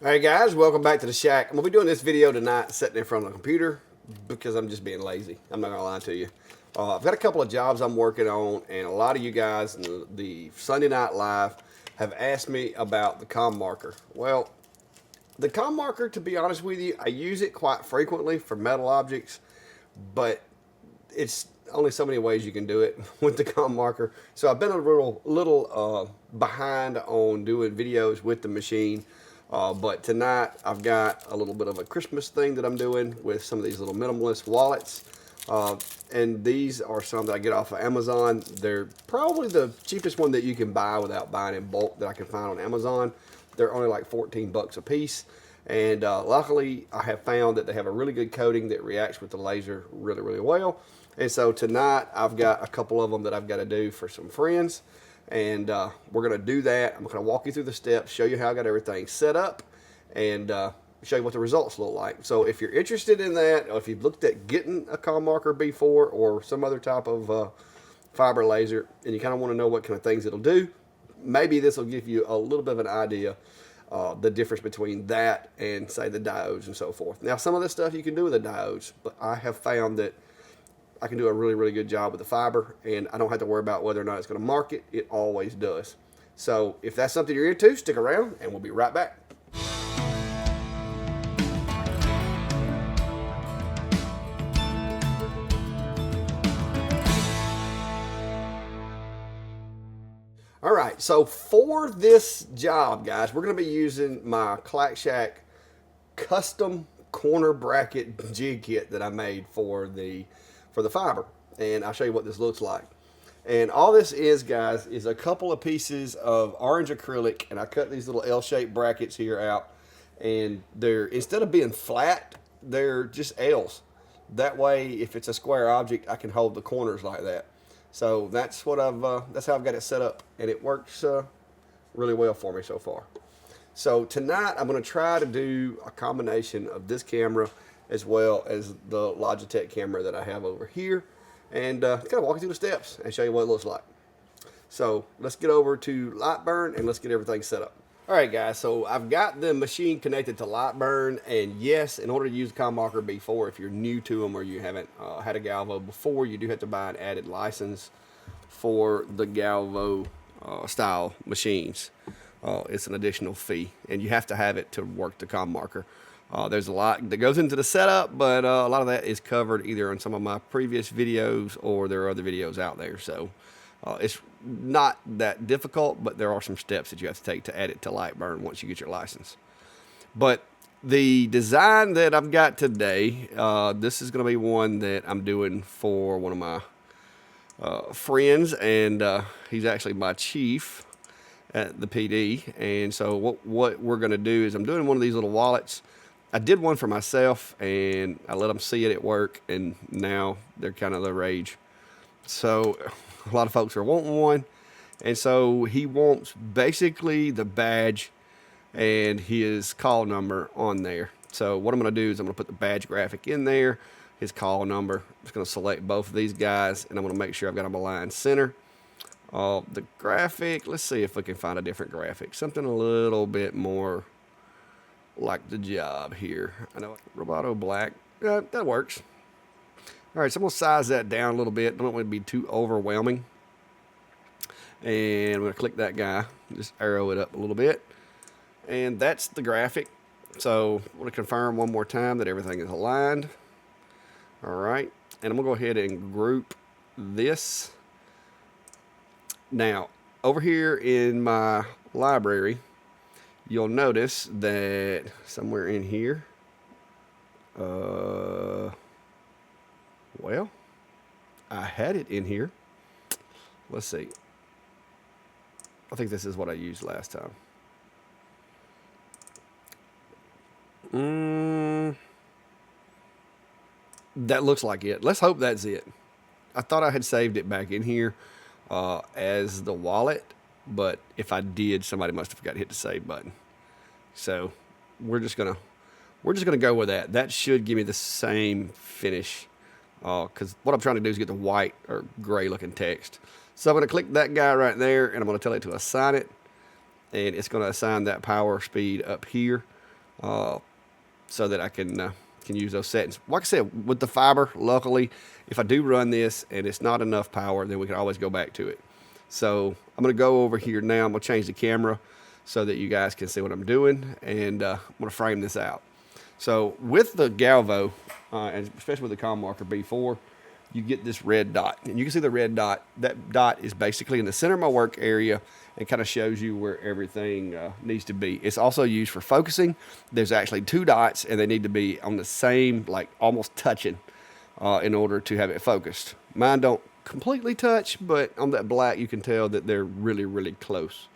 All right, guys, welcome back to the shack. I'm gonna be doing this video tonight, sitting in front of the computer because I'm just being lazy. I'm not gonna lie to you. I've got a couple of jobs I'm working on, and a lot of you guys in the Sunday Night Live have asked me about the ComMarker. Well, the ComMarker, to be honest with you, I use it quite frequently for metal objects, but it's only so many ways you can do it with the ComMarker. So I've been a little behind on doing videos with the machine. But tonight I've got a little bit of a Christmas thing that I'm doing with some of these little minimalist wallets. And these are some that I get off of Amazon. They're probably the cheapest one that you can buy without buying in bulk that I can find on Amazon. They're only like 14 bucks a piece. And luckily I have found that they have a really good coating that reacts with the laser really, really well. And so tonight I've got a couple of them that I've got to do for some friends. And we're going to do that. I'm going to walk you through the steps, show you how I got everything set up, and show you what the results look like. So if you're interested in that, or if you've looked at getting a ComMarker B4 or some other type of fiber laser, and you kind of want to know what kind of things it'll do, maybe this will give you a little bit of an idea the difference between that and, say, the diodes and so forth. Now, some of this stuff you can do with the diodes, but I have found that I can do a really, really good job with the fiber, and I don't have to worry about whether or not it's going to mark it. It always does. So if that's something you're into, stick around, and we'll be right back. All right, so for this job, guys, we're going to be using my Clack Shack custom corner bracket jig kit that I made for the fiber, and I'll show you what this looks like. And all this is, guys, is a couple of pieces of orange acrylic, and I cut these little L-shaped brackets here out, and they're, instead of being flat, they're just L's. That way, if it's a square object, I can hold the corners like that. So that's what that's how I've got it set up, and it works really well for me so far. So tonight I'm going to try to do a combination of this camera as well as the Logitech camera that I have over here, and kind of walk you through the steps and show you what it looks like. So let's get over to LightBurn and let's get everything set up. All right, guys, so I've got the machine connected to LightBurn, and yes, in order to use ComMarker B4, if you're new to them or you haven't had a Galvo before, you do have to buy an added license for the Galvo style machines. It's an additional fee, and you have to have it to work the ComMarker. There's a lot that goes into the setup, but a lot of that is covered either in some of my previous videos or there are other videos out there. So it's not that difficult, but there are some steps that you have to take to add it to LightBurn once you get your license. But the design that I've got today, this is going to be one that I'm doing for one of my friends, and he's actually my chief at the PD. And so what we're going to do is I'm doing one of these little wallets. I did one for myself, and I let them see it at work, and now they're kind of the rage. So a lot of folks are wanting one, and so he wants basically the badge and his call number on there. So what I'm going to do is I'm going to put the badge graphic in there, his call number. I'm just going to select both of these guys, and I'm going to make sure I've got them aligned center. The graphic, let's see if we can find a different graphic, something a little bit more like the job here. I know Roboto black, that works. All right, so I'm gonna size that down a little bit. I don't want it to be too overwhelming. And I'm gonna click that guy, just arrow it up a little bit. And that's the graphic. So I want to confirm one more time that everything is aligned. All right, and I'm gonna go ahead and group this. Now, over here in my library, you'll notice that somewhere in here, well, I had it in here. Let's see. I think this is what I used last time. That looks like it. Let's hope that's it. I thought I had saved it back in here as the wallet, but if I did, somebody must have forgot to hit the save button. So we're just gonna go with that. That should give me the same finish, because what I'm trying to do is get the white or gray looking text. So I'm gonna click that guy right there, and I'm gonna tell it to assign it, and it's gonna assign that power speed up here. so that I can use those settings. Like I said, with the fiber, luckily, if I do run this and it's not enough power, then we can always go back to it. So I'm going to go over here now. I'm going to change the camera so that you guys can see what I'm doing, and I'm going to frame this out. So with the Galvo, and especially with the ComMarker B4, you get this red dot. And you can see the red dot. That dot is basically in the center of my work area and kind of shows you where everything needs to be. It's also used for focusing. There's actually 2 dots, and they need to be on the same, like almost touching, in order to have it focused. Mine don't completely touch, but on that black you can tell that they're really, really close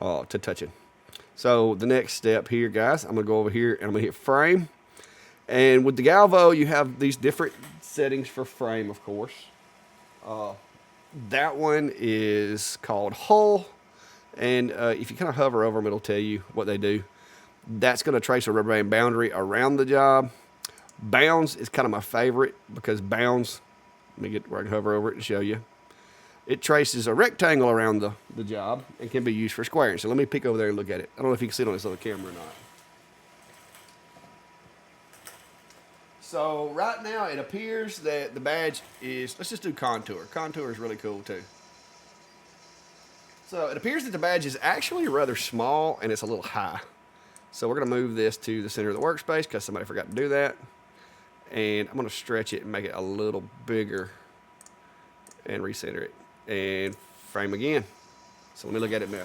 to touching. So the next step here, guys, I'm going to go over here and I'm going to hit frame. And with the Galvo, you have these different settings for frame, of course. That one is called Hull. And if you kind of hover over them, it'll tell you what they do. That's going to trace a rubber band boundary around the job. Bounds is kind of my favorite because bounds, let me get where I can hover over it and show you. It traces a rectangle around the job and can be used for squaring. So let me peek over there and look at it. I don't know if you can see it on this other camera or not. So right now it appears that the badge is, let's just do contour. Contour is really cool too. So it appears that the badge is actually rather small and it's a little high. So we're going to move this to the center of the workspace because somebody forgot to do that. And I'm going to stretch it and make it a little bigger and recenter it. And frame again. So let me look at it now.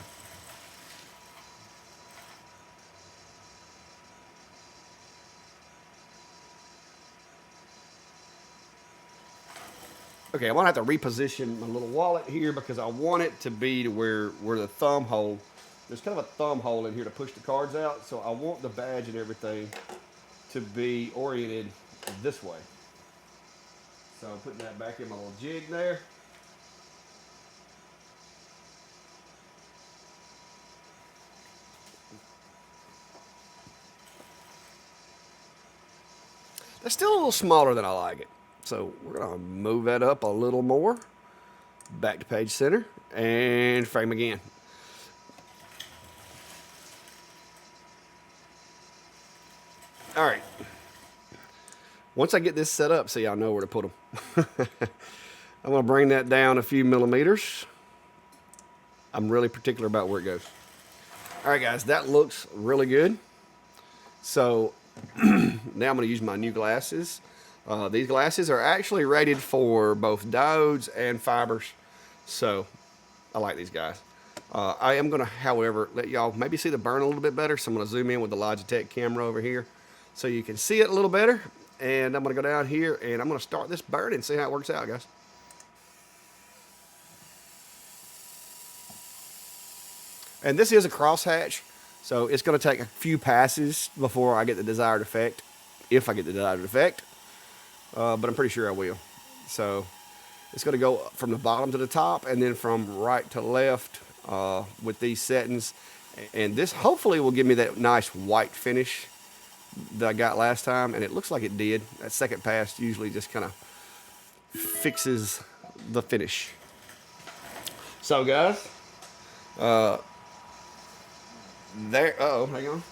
Okay, I'm gonna have to reposition my little wallet here because I want it to be to where the thumb hole, there's kind of a thumb hole in here to push the cards out. So I want the badge and everything to be oriented this way. So I'm putting that back in my little jig there. That's still a little smaller than I like it. So we're gonna move that up a little more. Back to page center and frame again. All right. Once I get this set up, so y'all know where to put them. I'm gonna bring that down a few millimeters. I'm really particular about where it goes. All right, guys, that looks really good. So now I'm gonna use my new glasses. These glasses are actually rated for both diodes and fibers, so I like these guys. I am going to, however, let y'all maybe see the burn a little bit better, so I'm going to zoom in with the Logitech camera over here so you can see it a little better. And I'm going to go down here and I'm going to start this burn and see how it works out, guys. And this is a crosshatch, so it's going to take a few passes before I get the desired effect, if I get the desired effect. But I'm pretty sure I will. So it's going to go from the bottom to the top and then from right to left with these settings. And this hopefully will give me that nice white finish that I got last time. And it looks like it did. That second pass usually just kind of fixes the finish. So guys, hang on.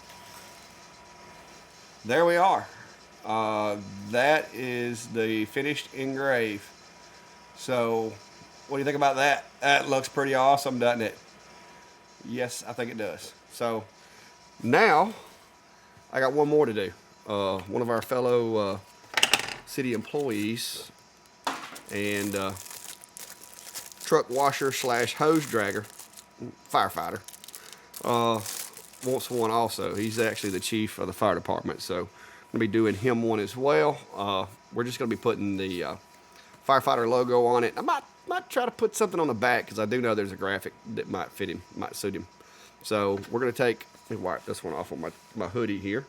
There we are. That is the finished engrave. So what do you think about that? That looks pretty awesome, doesn't it? Yes, I think it does. So now I got one more to do. One of our fellow city employees and truck washer slash hose dragger, firefighter, wants one also. He's actually the chief of the fire department, so I'm gonna be doing him one as well. We're just gonna be putting the firefighter logo on it. I might try to put something on the back because I do know there's a graphic that might fit him, might suit him. So we're gonna take, let me wipe this one off on my hoodie here.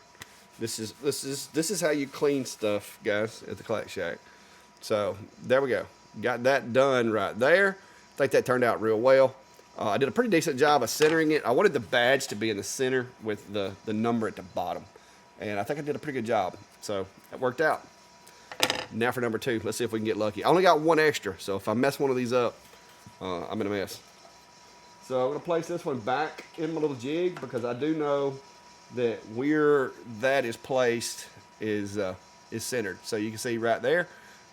This is how you clean stuff, guys, at the Clack Shack. So there we go. Got that done right there. I think that turned out real well. I did a pretty decent job of centering it. I wanted the badge to be in the center with the number at the bottom. And I think I did a pretty good job. So that worked out. Now for number 2. Let's see if we can get lucky. I only got one extra, so if I mess one of these up, I'm in a mess. So I'm going to place this one back in my little jig because I do know that that is placed is centered. So you can see right there,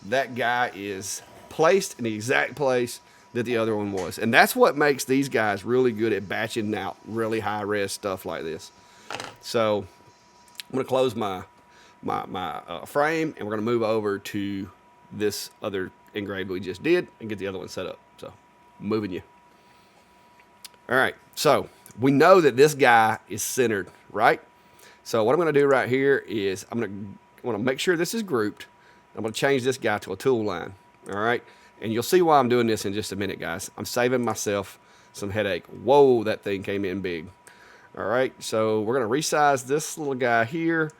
that guy is placed in the exact place that the other one was. And that's what makes these guys really good at batching out really high res stuff like this. So I'm gonna close my frame, and we're gonna move over to this other engrave we just did and get the other one set up. So moving you. All right, so we know that this guy is centered, right? So what I'm gonna do right here is I wanna make sure this is grouped. I'm gonna change this guy to a tool line, all right? And you'll see why I'm doing this in just a minute, guys. I'm saving myself some headache. Whoa, that thing came in big. All right, so we're gonna resize this little guy here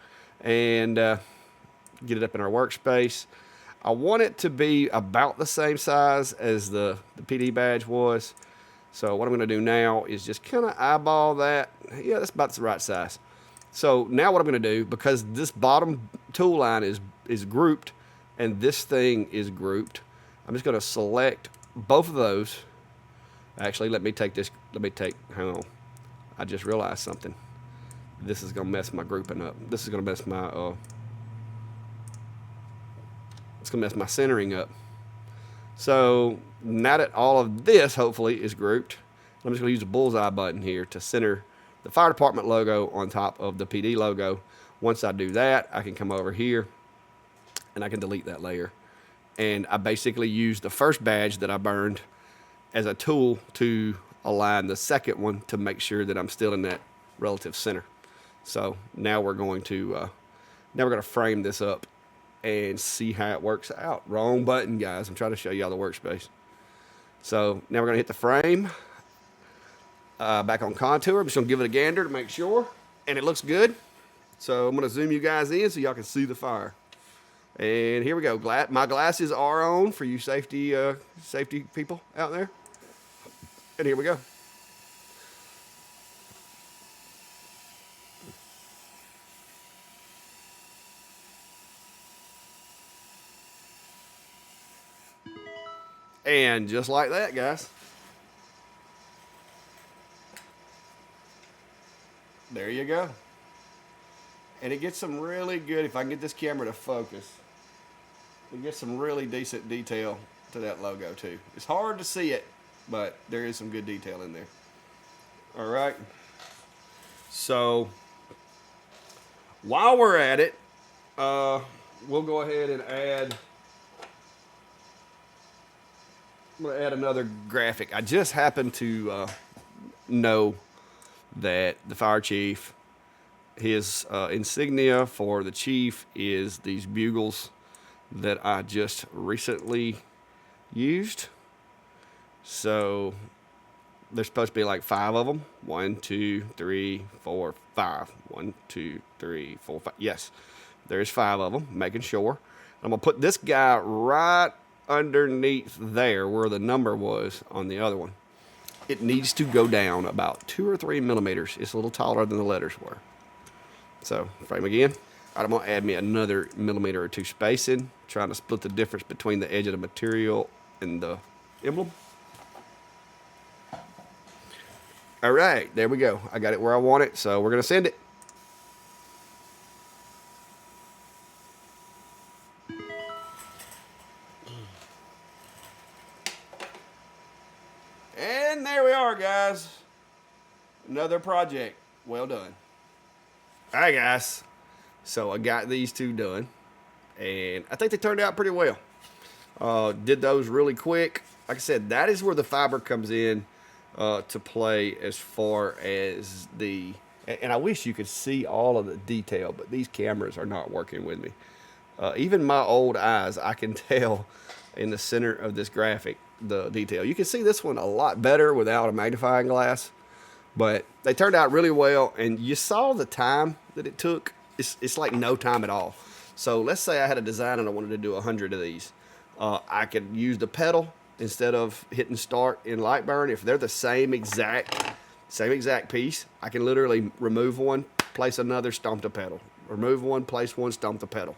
and get it up in our workspace. I want it to be about the same size as the PD badge was. So what I'm gonna do now is just kind of eyeball that. Yeah, that's about the right size. So now what I'm gonna do, because this bottom tool line is grouped and this thing is grouped, I'm just gonna select both of those. Actually, hang on. I just realized something. This is gonna mess my grouping up. This is gonna mess my it's gonna mess my centering up. So now that all of this hopefully is grouped, I'm just gonna use the bullseye button here to center the fire department logo on top of the PD logo. Once I do that, I can come over here and I can delete that layer. And I basically use the first badge that I burned as a tool to align the second one to make sure that I'm still in that relative center. So now we're going to frame this up and see how it works out. Wrong button, guys. I'm trying to show you all the workspace. So now we're gonna hit the frame, back on contour. I'm just gonna give it a gander to make sure, and it looks good. So I'm gonna zoom you guys in so y'all can see the fire. And here we go. My glasses are on for you safety people out there. And here we go. And just like that, guys, there you go. And it gets some really good, if I can get this camera to focus, it gets some really decent detail to that logo too. It's hard to see it, but there is some good detail in there. All right. So while we're at it, we'll go ahead and add, I'm going to add another graphic. I just happen to know that the fire chief, his insignia for the chief is these bugles that I just recently used. So there's supposed to be like 5 of them. 1, 2, 3, 4, 5. 1, 2, 3, 4, 5. Yes, there's 5 of them, making sure. I'm going to put this guy right underneath there where the number was on the other one. It needs to go down about 2 or 3 millimeters. It's a little taller than the letters were. So frame again. All right, I'm gonna add me another millimeter or 2 spacing, trying to split the difference between the edge of the material and the emblem. All right, there we go. I got it where I want it, so we're gonna send it. And there we are, guys. Another project. Well done. All right, guys. So I got these 2 done, and I think they turned out pretty well. Did those really quick. Like I said, that is where the fiber comes in to play as far as the, and I wish you could see all of the detail, but these cameras are not working with me. Even my old eyes, I can tell in the center of this graphic the detail. You can see this one a lot better without a magnifying glass, but they turned out really well, and you saw the time that it took. It's like no time at all. So let's say I had a design and I wanted to do 100 of these. I could use the pedal instead of hitting start in LightBurn. If they're the same exact piece, I can literally remove one, place another, stomp the pedal. Remove one, place one, stomp the pedal.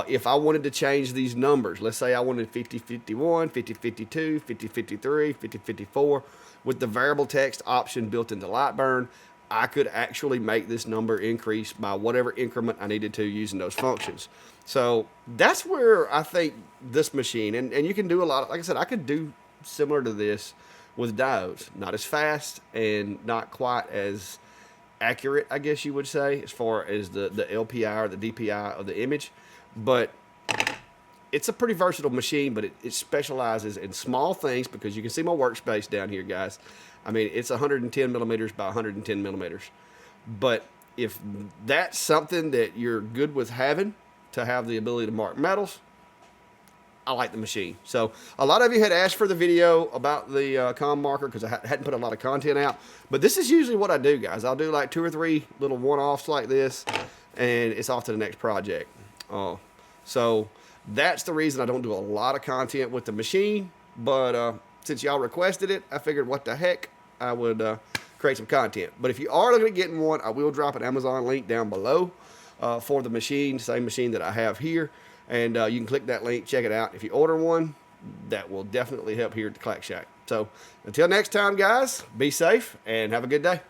If I wanted to change these numbers, let's say I wanted 5051, 5052, 5053, 5054, with the variable text option built into LightBurn, I could actually make this number increase by whatever increment I needed to using those functions. So that's where I think this machine, and you can do a lot, like I said, I could do similar to this with diodes. Not as fast and not quite as accurate, I guess you would say, as far as the LPI or the DPI of the image. But it's a pretty versatile machine, but it specializes in small things, because you can see my workspace down here, guys. I mean, it's 110 millimeters by 110 millimeters. But if that's something that you're good with having, to have the ability to mark metals, I like the machine. So a lot of you had asked for the video about the ComMarker, because I hadn't put a lot of content out. But this is usually what I do, guys. I'll do like 2 or 3 little one-offs like this, and it's off to the next project. So that's the reason I don't do a lot of content with the machine. But since y'all requested it, I figured what the heck, I would create some content. But if you are looking at getting one, I will drop an Amazon link down below for the machine, same machine that I have here. And you can click that link, check it out. If you order one, that will definitely help here at the Clack Shack. So until next time, guys, be safe and have a good day.